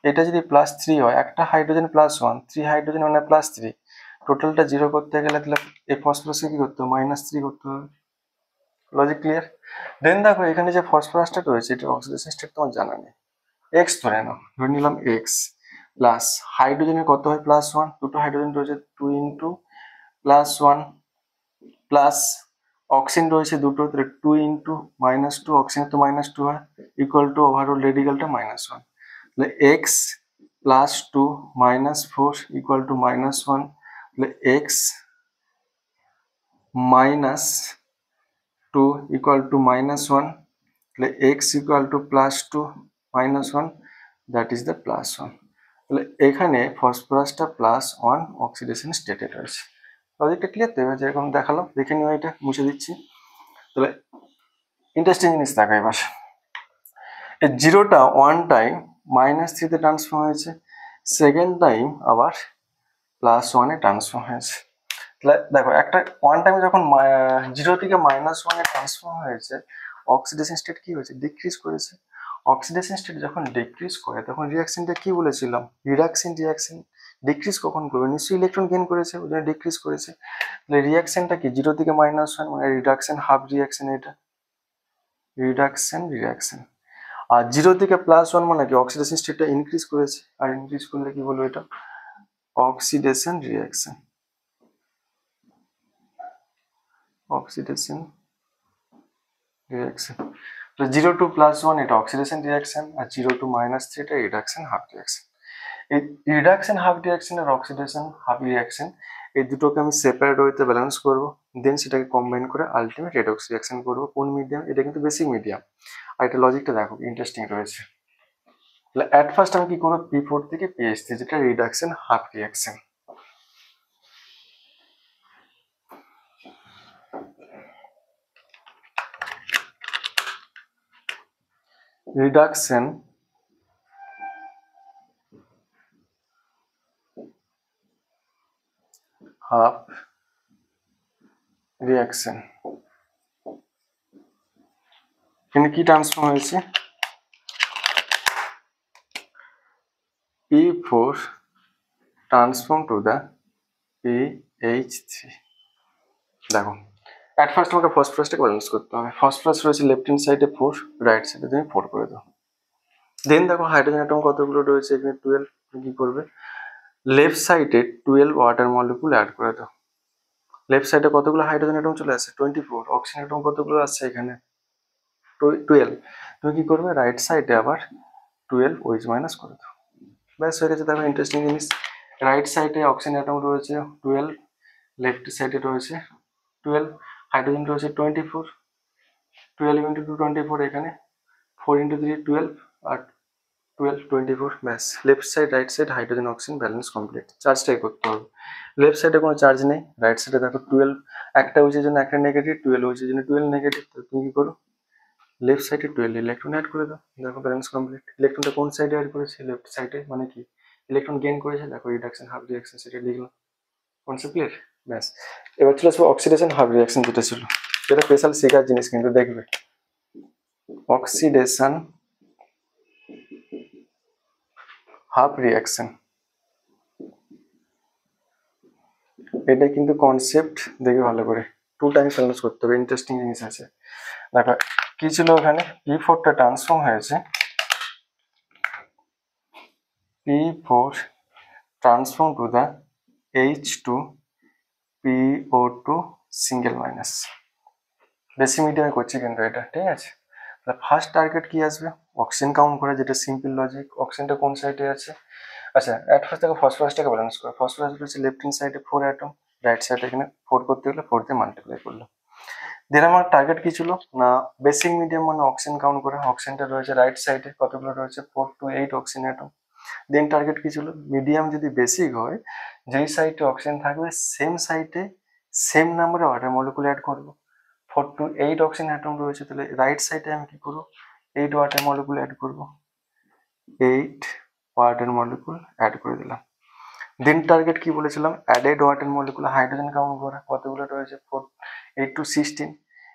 এটা যদি +3 হয়, একটা হাইড্রোজেন +1, 3 হাইড্রোজেন মানে +3, টোটালটা 0 করতে গেলে তাহলে এই ফসফরাসকে কি করতে হবে, -3 করতে হবে। Logic clear? দেন দেখো এখানে যে ফসফরাসটা রয়েছে, এটার অক্সিডেশন স্টেট তোমার জানা নেই। এক্স ধরে নাও, ধরে নিলাম এক্স প্লাস হাইড্রোজেনের কত হয়, +1, দুটো হাইড্রোজেন রয়েছে 2 ইন্টু +1 প্লাস অক্সিজেন রয়েছে দুটো, তাহলে 2 ইন্টু -2, অক্সিজেন তো -2 হয়, ইকুয়াল টু ওভারঅল রেডিক্যালটা -1, তাহলে এক্স +2 -4 ইকুয়াল টু -1, তাহলে এক্স -2 ইকুয়াল টু -1, তাহলে x equal to +2 -1, that is the +1। তাহলে এখানে ফসফরাসটা +1 অক্সিডেশন স্টেটে রয়েছে। লজিকটা ক্লিয়ার? তো এবার যেরকম দেখালাম দেখে নিও, এটা মুছে দিচ্ছি। তাহলে ইন্টারেস্টিং জিনিস দেখো এবার, এই 0টা 1 টাইম -3 তে ট্রান্সফর্ম হয়েছে, সেকেন্ড টাইম আবার +1 এ ট্রান্সফর্ম হয়েছে। তাহলে দেখো একটা 1 টাইমে যখন 0 থেকে -1 এ ট্রান্সফর্ম হয়েছে, অক্সিডেশন স্টেট কি হয়েছে, ডিক্রিজ করেছে। অক্সিডেশন স্টেট যখন ডিক্রিজ করে তখন রিঅ্যাকশনটা কি বলেছিলাম, রিঅ্যাকশন ডিক্রিজ কখন করবে, নিশ্চয়ই ইলেকট্রন গেইন করেছে, ওই জন্য ডিক্রিজ করেছে। তাহলে রিঅ্যাকশনটা কি 0 থেকে -1, মানে রিডাকশন হাফ রিঅ্যাকশন, এটা রিডাকশন। আর 0 থেকে +1 মানে কি, অক্সিডেশন স্টেটটা ইনক্রিজ করেছে, আর ইনক্রিজ করলে কি বলবো, এটা অক্সিডেশন রিঅ্যাকশন। তো 0 to +1 এটা অক্সিডেশন রিঅ্যাকশন, আর 0 to -3 এটা রিডাকশন হাফ রিঅ্যাকশন। এই রিডাকশন হাফ রিঅ্যাকশন আর অক্সিডেশন হাফ রিঅ্যাকশন, এই দুটোকে আমি সেপারেট ওয়েতে ব্যালেন্স করব, দেন সেটাকে কম্বাইন করে আলটিমেট রেডক্স রিঅ্যাকশন করব। কোন মিডিয়াম, এটা কিন্তু বেসিক মিডিয়াম। আর এটা লজিকটা দেখো ইন্টারেস্টিং রয়েছে। তাহলে অ্যাট ফার্স্ট আমি কি করবো, P4 থেকে PH3, যেটা reduction half reaction. Reduction half reaction, এখানে কি ট্রান্সফর্ম হয়েছে, P4 transform to the PH3। দেখো অ্যাট ফার্স্ট আমাকে ফসফরাসটাকে ব্যালেন্স করতে হবে। ফসফরাস রয়েছে লেফট হ্যান্ড সাইডে 4, রাইট সাইডে তুমি 4 করে দাও। দেন দেখো হাইড্রোজেন অ্যাটম কতগুলো রয়েছে, এখানে 12। কি করবে, লেফট সাইডে 12 ওয়াটার মলিকুল অ্যাড করে দাও। লেফট সাইডে কতগুলো হাইড্রোজেন অ্যাটম চলে আসছে, 24। অক্সিজেন অ্যাটম কতগুলো আসছে, এখানে 12। তুমি কি করবে, রাইট সাইডে আবার 12 ওইজ মাইনাস করে দাও, ব্যাস হয়ে গেছে। দেখো ইন্টারেস্টিং জিনিস, রাইট সাইডে অক্সিজেন অ্যাটম রয়েছে 12, লেফট সাইডে রয়েছে 12, হাইড্রোজেন রয়েছে 24, 12 ইন্টু 2 24, এখানে 4 ইন্টু 3 12, আর 12 24, ব্যাস। Left side right side hydrogen oxygen balance complete. চার্জটাই করতে হবে, লেফট সাইডে কোনো চার্জ নেই, রাইট সাইডে দেখো 12, একটা উইচের জন্য একটা নেগেটিভ, 12 উইচের জন্য 12 নেগেটিভ। তো তুমি কি করো, লেফট সাইডে 12 ইলেকট্রন অ্যাড করে দাও, দেখো ব্যালেন্স কমপ্লিট। ইলেকট্রনটা কোন সাইডে অ্যাড করেছে, লেফট সাইডে, মানে কি ইলেকট্রন গেইন করেছে, দেখো রিডাকশন হাফ রিঅ্যাকশন, সেটা লিখলাম। Concept clear? ব্যাস। এবার চলে আসবো অক্সিডেশন হাফ রিঅ্যাকশন, যেটা ছিল, যেটা স্পেশাল শেখার জিনিস কিন্তু দেখবে। অক্সিডেশন হাফ রিঅ্যাকশন, এটা কিন্তু কনসেপ্ট দেখে ভালো করে 2 টাইমস অ্যানালাইজ করতে হবে, ইন্টারেস্টিং জিনিস আছে। দেখো কি ছিল ওখানে, P4টা ট্রান্সফর্ম হয়েছে, P4 transform to the H2PO2 single minus. Basic মিডিয়ামে করছি কিন্তু এটা, ঠিক আছে। তাহলে ফার্স্ট টার্গেট কি আসবে, অক্সিজেন কাউন্ট করে, যেটা সিম্পল লজিক। অক্সিজেনটা কোন সাইডে আছে, আচ্ছা অ্যাট ফার্স্ট দেখো ফসফরাসটাকে ব্যালেন্স করে। ফসফরাস রয়েছে লেফট হ্যান্ড সাইডে 4 অ্যাটম, রাইট সাইডে এখানে 4 করতে গেলে 4 দিয়ে মাল্টিপ্লাই করলো। দেন আমার টার্গেট কি ছিল না, বেসিক মিডিয়াম মানে অক্সিজেন কাউন্ট করে। অক্সিজেনটা রয়েছে রাইট সাইডে, কতগুলো রয়েছে 4 to 8 oxygen atom. Then target কি ছিল, মিডিয়াম যদি বেসিক হয়, যেই সাইডে অক্সিজেন থাকবে সেম সাইডে সেম নাম্বারে ওয়াটার মলিকুল অ্যাড করবো। 4 to 8 অক্সিজেন অ্যাটম রয়েছে, তাহলে রাইট সাইডে আমি কি করবো 8 ওয়াটার মলিকুল অ্যাড করবো, 8 ওয়াটার মলিকুল অ্যাড করে দিলাম। দেন টার্গেট কি বলেছিলাম, added water molecule hydrogen count করা, কতগুলো রয়েছে 4 8 to 16।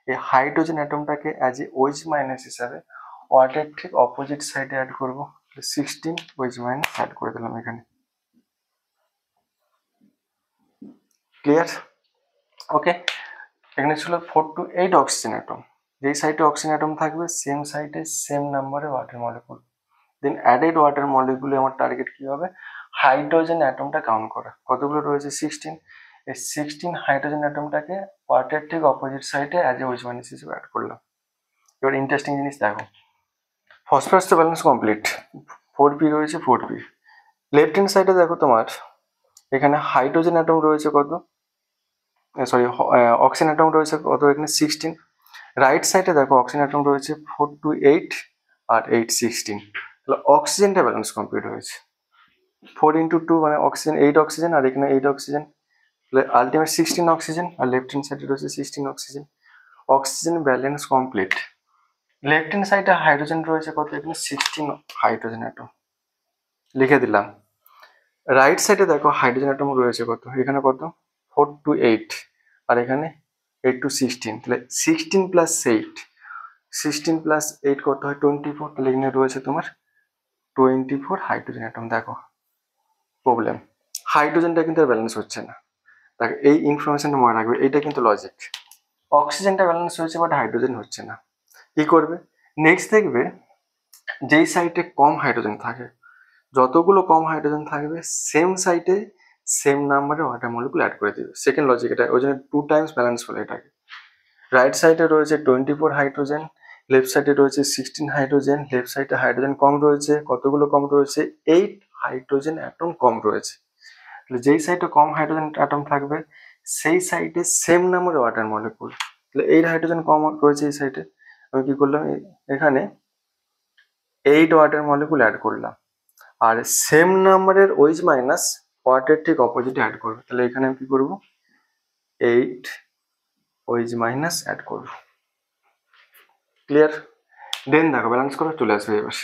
এই হাইড্রোজেন অ্যাটমটাকে অ্যাজ এ ওইচ মাইনাস হিসাবে ওয়াটার ঠিক অপোজিট সাইডে অ্যাড করবো, 16 ওইচ মাইনাস অ্যাড করে দিলাম এখানে। ক্লিয়ার? ওকে, এখানে ছিল 4 to 8 অক্সিজেন অ্যাটম, যেই সাইডে অক্সিজেন অ্যাটম থাকবে সেম সাইডে সেম নাম্বারে ওয়াটার মলিকুল। দেন অ্যাডেড ওয়াটার মলিকুলে আমার টার্গেট কি হবে, হাইড্রোজেন অ্যাটমটা কাউন্ট করা, কতগুলো রয়েছে 16। এই 16 হাইড্রোজেন অ্যাটমটাকে ওয়াটার ঠিক অপোজিট সাইডে অ্যাজ এ ওইচ মাইনাস হিসেবে অ্যাড করলাম। এবার ইন্টারেস্টিং জিনিস দেখো, ফসফরাস তো ব্যালেন্স কমপ্লিট, 4p রয়েছে 4p। লেফট হ্যান্ড সাইডে দেখো তোমার এখানে হাইড্রোজেন অ্যাটম রয়েছে কত, সরি অক্সিজেন অ্যাটম রয়েছে কত, এখানে 16। রাইট সাইডে দেখো অক্সিজেন অ্যাটম রয়েছে 4 to 8 আর 8 16, তাহলে অক্সিজেনটা ব্যালেন্স কমপ্লিট হয়েছে। 4 into 2 মানে অক্সিজেন 8 অক্সিজেন আর এখানে 8 অক্সিজেন, তাহলে আলটিমেট 16 অক্সিজেন আর লেফট হ্যান্ড সাইডে রয়েছে 16 oxygen. Oxygen balance complete. Left hand সাইডে হাইড্রোজেন রয়েছে কত, এখানে 16 হাইড্রোজেন অ্যাটম লিখে দিলাম। রাইট সাইডে দেখো হাইড্রোজেন অ্যাটম রয়েছে কত, এখানে কত 4 to 8 আর এখানে 8 to 16, তাহলে 16 plus 8, 16 plus 8 কত হয় 24, তাহলে এখানে রয়েছে তোমার 24 হাইড্রোজেন অ্যাটম। দেখো প্রবলেম, হাইড্রোজেনটা কিন্তু আর ব্যালেন্স হচ্ছে না। দেখো এই ইনফরমেশনটা মনে রাখবে, এইটা কিন্তু লজিক। অক্সিজেনটা ব্যালেন্স হয়েছে বাট হাইড্রোজেন হচ্ছে না, কি করবে নেক্সট দেখবে যেই সাইটে কম হাইড্রোজেন থাকে, যতগুলো কম হাইড্রোজেন থাকবে সেম সাইটে সেম নাম্বারে ওয়াটার মলিকুল অ্যাড করে দিবে। সেকেন্ড লজিক এটা, ওই জন্য 2 times ব্যালেন্স বলে এটাকে। রাইট সাইডে রয়েছে 24 হাইড্রোজেন, লেফট সাইডে রয়েছে 16 হাইড্রোজেন, লেফট সাইডে হাইড্রোজেন কম রয়েছে, কতগুলো কম রয়েছে 8 হাইড্রোজেন অ্যাটম কম রয়েছে। তাহলে যেই সাইডে কম হাইড্রোজেন অ্যাটম থাকবে সেই সাইডে সেম নাম্বারে ওয়াটার মলিকুল, তাহলে 8 হাইড্রোজেন কম রয়েছে এই সাইডে, আমি কি করলাম এখানে 8 ওয়াটার মলিকুল অ্যাড করলাম, আর সেম নাম্বারের ওইচ মাইনাস ওয়াটার ঠিক অপোজিটে অ্যাড করবো, তাহলে এখানে আমি কি করবো 8 ওইচ মাইনাস অ্যাড করবো। ক্লিয়ার? দেন দেখো ব্যালেন্স করা চলে আসবে। এবার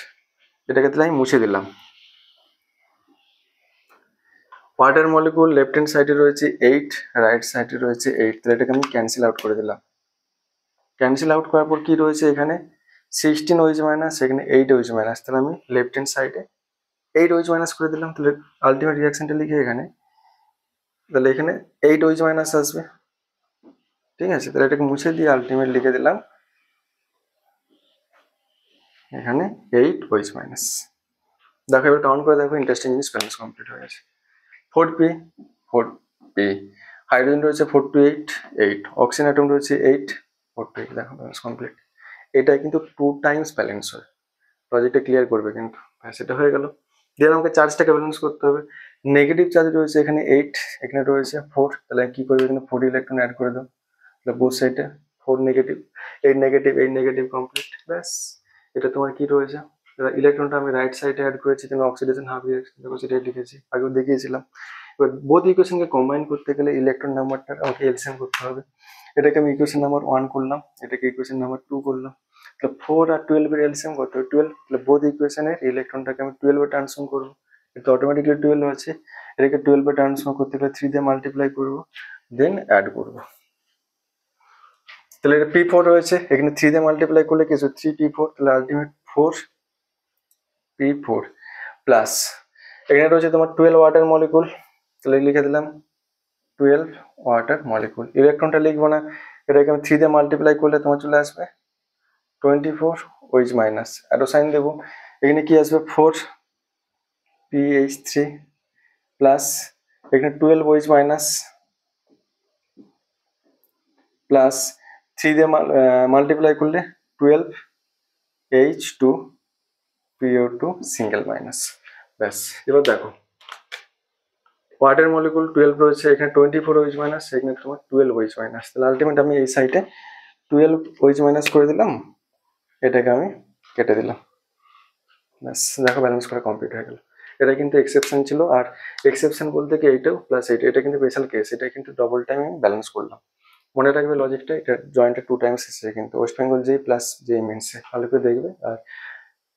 এটাকে তাহলে আমি মুছে দিলাম। ওয়াটার মলিকুল লেফট হ্যান্ড সাইডে রয়েছে 8, রাইট সাইডে রয়েছে 8, তাহলে এটাকে আমি ক্যান্সেল আউট করে দিলাম। ক্যান্সেল আউট করার পর কি রয়েছে এখানে 16 ওইচ মাইনাস, এখানে 8 ওইচ মাইনাস, তাহলে আমি লেফট হ্যান্ড সাইডে 8 ওইচ মাইনাস করে দিলাম। তাহলে আলটিমেট রিয়াকশনটা লিখে এখানে, তাহলে এখানে 8 ওইচ মাইনাস আসবে। ঠিক আছে, তাহলে এটাকে মুছে দিয়ে আলটিমেট লিখে দিলাম এখানে 8 ওইচ মাইনাস। দেখো এবার কাউন্ট করে দেখো, ইন্টারেস্টিং জিনিস ব্যালেন্স কমপ্লিট হয়ে গেছে। 4p 4p হাইড্রোজেন রয়েছে 4 to 8 8, অক্সিজেন অ্যাটম রয়েছে 8 4 to 8, দেখো ব্যালেন্স কমপ্লিট। এটা কিন্তু 2 times ব্যালেন্স হয়, লজিকটা ক্লিয়ার করবে কিন্তু। সেটা হয়ে গেল। দিয়ে আমাকে চার্জটাকে ব্যালেন্স করতে হবে। নেগেটিভ চার্জ রয়েছে এখানে 8, এখানে রয়েছে 4, তাহলে কি করবে এখানে 4 ইলেকট্রন অ্যাড করে দাও, তাহলে বোথ সাইডে 4 নেগেটিভ 8 নেগেটিভ 8 নেগেটিভ কমপ্লিট। ব্যাস, এটা তোমার কি রয়েছে, ইলেকট্রনটা আমি রাইট সাইডে অ্যাড করেছি, তুমি অক্সিডেশন হাফ রিঅ্যাকশন দেখো সেটাই লিখেছি, আগেও দেখিয়েছিলাম। এবার বোথ ইকুয়েশনকে কম্বাইন করতে গেলে ইলেকট্রন নাম্বারটা আমাকে এলসিএম করতে হবে। এটাকে আমি ইকুয়েশন নাম্বার 1 করলাম, এটাকে ইকুয়েশন নাম্বার 2 করলাম, তাহলে 4 আর 12 এর এলসিএম কত 12, তাহলে বোথ ইকুয়েশনের ইলেকট্রনটাকে আমি 12 এ ট্রান্সফর্ম করবো, এটা অটোমেটিক্যালি 12 আছে, এটাকে 12 এ ট্রান্সফর্ম করতে গেলে 3 দিয়ে মাল্টিপ্লাই করবো, দেন অ্যাড করবো। তাহলে এটা p4 রয়েছে, এখানে 3 দিয়ে মাল্টিপ্লাই করলে কি হচ্ছে 3p4, তাহলে আলটিমেট 4p4 প্লাস এখানে রয়েছে তোমার 12 ওয়াটার মলিকুল, তাহলে লিখে দিলাম 12 ওয়াটার মলিকুল। ইলেকট্রনটা লিখবো না, এটাকে আমি 3 দিয়ে মাল্টিপ্লাই করলে তোমার চলে আসবে 24 ওইচ মাইনাস, অ্যারো সাইন দেবো, এখানে কি আসবে 4pH3 প্লাস এখানে 12 ওইচ মাইনাস প্লাস 3 দিয়ে মাল্টিপ্লাই করলে 12H2PO2 সিঙ্গেল মাইনাস। ব্যাস, এবার দেখো ওয়াটার মলিকুল 12 রয়েছে, এখানে 24 ওইচ মাইনাস, এখানে তোমার 12 ওইচ মাইনাস, তাহলে আলটিমেট আমি এই সাইডে 12 ওইচ মাইনাস করে দিলাম, এটাকে আমি কেটে দিলাম। ব্যাস, দেখো ব্যালেন্স করা কমপ্লিট হয়ে গেল। এটা কিন্তু এক্সেপশন ছিল, আর এক্সেপশন বলতে কি এইটাও প্লাস এইটা, এটা কিন্তু স্পেশাল কেস, এটা কিন্তু ডবল টাইম আমি ব্যালেন্স করলাম। মনে রাখবে লজিকটা, এটা জয়েন্টটা 2 টাইমস এসেছে কিন্তু ওয়েস্ট বেঙ্গল যেই প্লাস যেই মিনসে, ভালো করে দেখবে আর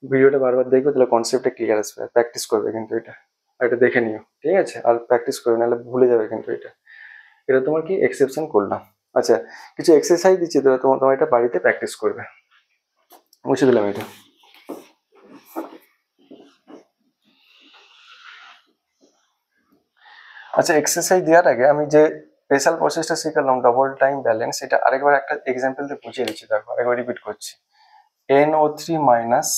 ভিডিওটা বারবার দেখবে, তাহলে কনসেপ্টটা ক্লিয়ার আসবে। প্র্যাকটিস করবে কিন্তু এটা দেখে নিও, ঠিক আছে? আর প্র্যাকটিস করবে, নাহলে ভুলে যাবে কিন্তু এটা তোমার কি এক্সেপশন করলাম। আচ্ছা, কিছু এক্সারসাইজ দিচ্ছি, তোমার এটা বাড়িতে প্র্যাকটিস করবে। মুছে দিলাম এটা। আচ্ছা, এক্সারসাইজ দেওয়ার আগে আমি যে স্পেশাল প্রসেসটা শিখালাম ডবল টাইম ব্যালেন্স, এটা আরেকবার একটা এক্সাম্পল দিয়ে বুঝিয়ে দিচ্ছি। দেখো, আরেকবার রিপিট করছি। NO3 মাইনাস,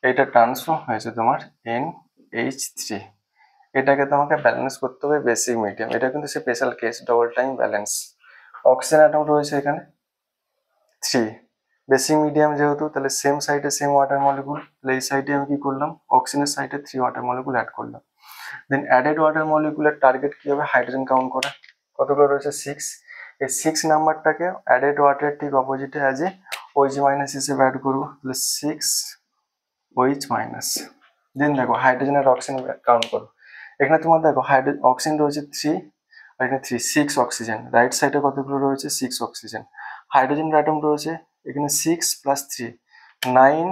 এটা ট্রান্সফর্ম হয়েছে তোমার NH3, এটাকে তোমাকে ব্যালেন্স করতে হবে বেসিক মিডিয়াম। এটা কিন্তু special case, double time balance. Oxygen atom রয়েছে এখানে 3, বেসিক মিডিয়াম যেহেতু, তাহলে সেম সাইডে সেম ওয়াটার মলিকুল, তাহলে এই সাইডে আমি কি করলাম, অক্সিজেনের সাইডে 3 ওয়াটার মলিকুল অ্যাড করলাম। দেন অ্যাডেড ওয়াটার মলিকুলের টার্গেট কি হবে, হাইড্রোজেন কাউন্ট করা। কতগুলো রয়েছে 6, এই 6 নাম্বারটাকে অ্যাডেড ওয়াটারের ঠিক অপোজিটে অ্যাজ এ OH মাইনাস হিসেবে অ্যাড করবো, তাহলে 6 OH মাইনাস। দেন দেখো হাইড্রোজেন আর অক্সিজেন কাউন্ট করো। এখানে তোমার দেখো অক্সিজেন রয়েছে 3, আর এখানে 6 অক্সিজেন। রাইট সাইডে কতগুলো রয়েছে, 6 অক্সিজেন। হাইড্রোজেন অ্যাটম রয়েছে এখানে 6 প্লাস 3, 9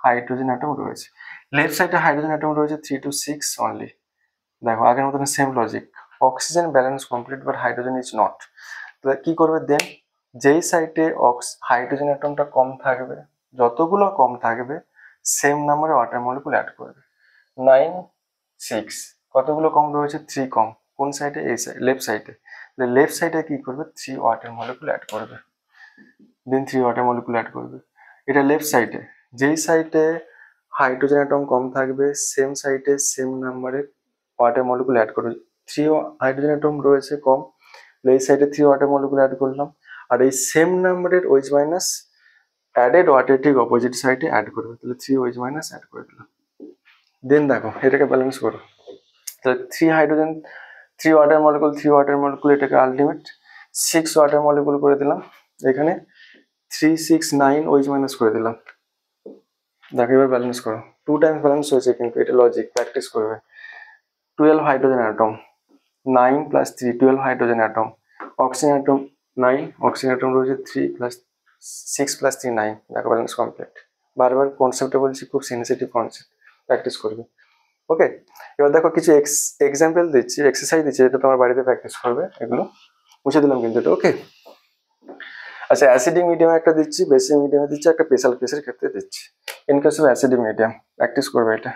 হাইড্রোজেন অ্যাটম রয়েছে। লেফট সাইডে হাইড্রোজেন অ্যাটম রয়েছে 3 to 6 অনলি। দেখো আগের মতন same logic, oxygen balance complete but hydrogen is not. তাহলে কি করবে দেন, যেই সাইডে হাইড্রোজেন অ্যাটমটা কম থাকবে, যতগুলো কম থাকবে সেম নাম্বারে ওয়াটার মলিকুল অ্যাড করবে। 9 6, কতগুলো কম রয়েছে, 3 কম। কোন সাইডে, এই সাইড, লেফট সাইডে। লেফট সাইডে কি করবে, 3 ওয়াটার মলিকুল অ্যাড করবে। দেন 3 ওয়াটার মলিকুল অ্যাড করবে। এটা লেফট সাইডে, যেই সাইডে হাইড্রোজেন অ্যাটম কম থাকবে সেম সাইডে সেম নাম্বারের ওয়াটার মলিকুল অ্যাড করবে। 3 হাইড্রোজেন অ্যাটম রয়েছে কম, এই সাইডে 3 ওয়াটার মলিকুল অ্যাড করলাম। আর এই সেম নাম্বারের OH মাইনাস অ্যাডেড ওয়াটার ঠিক অপোজিট সাইডে অ্যাড করবে, তাহলে 3 OH মাইনাস অ্যাড করে দিলাম। দেন দেখো এটাকে ব্যালেন্স করো, তাহলে 3 hydrogen 3 water molecule 3 water molecule, এটাকে আলটিমেট 6 ওয়াটার মলিকুল করে দিলাম। এখানে 3 6 9 OH মাইনাস করে দিলাম। দেখো এবার ব্যালেন্স করো, 2 টাইমস ব্যালেন্স হয়েছে কিন্তু এটা লজিক, প্র্যাকটিস করবে। 12 hydrogen atom, 9 plus 3 12 hydrogen atom. Oxygen atom 9, oxygen atom রয়েছে 3 প্লাস 6 প্লাস 3 9। দেখো ব্যালেন্স কমপ্লিট। বারবার কনসেপ্টে বলছি, খুব সেন্সিটিভ কনসেপ্ট, প্র্যাকটিস করবে। ওকে, এবার দেখো কিছু এক্সাম্পল দিচ্ছি, এক্সারসাইজ দিচ্ছি, এটা তোমার বাড়িতে প্র্যাকটিস করবে। এগুলো মুছে দিলাম কিন্তু এটা, ওকে। আচ্ছা, অ্যাসিডিক মিডিয়ামে একটা দিচ্ছি, বেসিক মিডিয়ামে দিচ্ছি, একটা স্পেশাল কেসের ক্ষেত্রে দিচ্ছি। In case of acidic medium practice করবে এটা।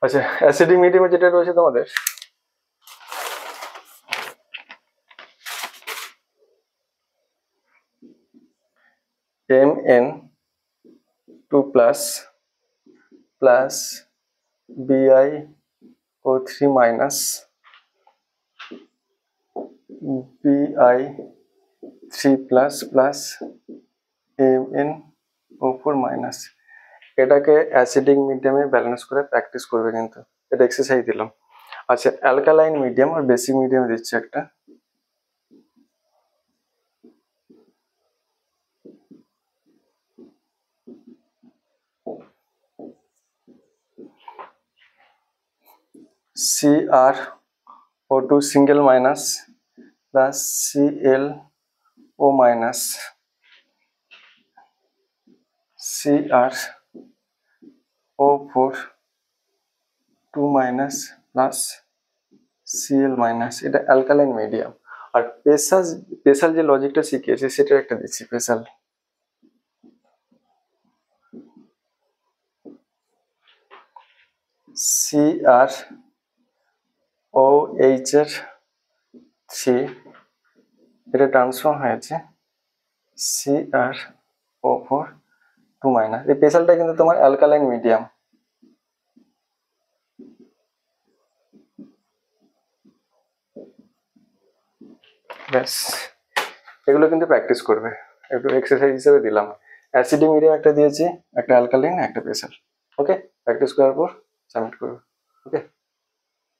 আচ্ছা, অ্যাসিডিক মিডিয়ামে যেটা রয়েছে তোমাদের, Mn2 plus plus BiO3 minus Bi3 plus plus MnO4 minus. এটাকে অ্যাসিডিক মিডিয়ামে ব্যালেন্স করে প্র্যাকটিস করবে কিন্তু, এটা এক্সারসাইজ দিলাম। আচ্ছা, অ্যালকালাইন মিডিয়াম আর বেসিক মিডিয়ামে দিচ্ছি একটা। CrO2 single minus plus ClO minus CrO4 2 minus plus Cl minus. এটা অ্যালকালাইন মিডিয়াম। আর স্পেশাল যে লজিকটা শিখিয়েছি সেটা একটা দিচ্ছি স্পেশাল। CrOH এর 3, এটা ট্রান্সফর্ম হয়েছে CrO4 2 মাইনাস। এই স্পেশালটা কিন্তু তোমার অ্যালকালাইন মিডিয়াম। ব্যাস, এগুলো কিন্তু প্র্যাকটিস করবে, একটু এক্সারসাইজ হিসেবে দিলাম। অ্যাসিডিক মিডিয়াম একটা দিয়েছি, একটা অ্যালকালাইন, একটা স্পেশাল। ওকে, প্র্যাকটিস করার পর সাবমিট করবে। ওকে।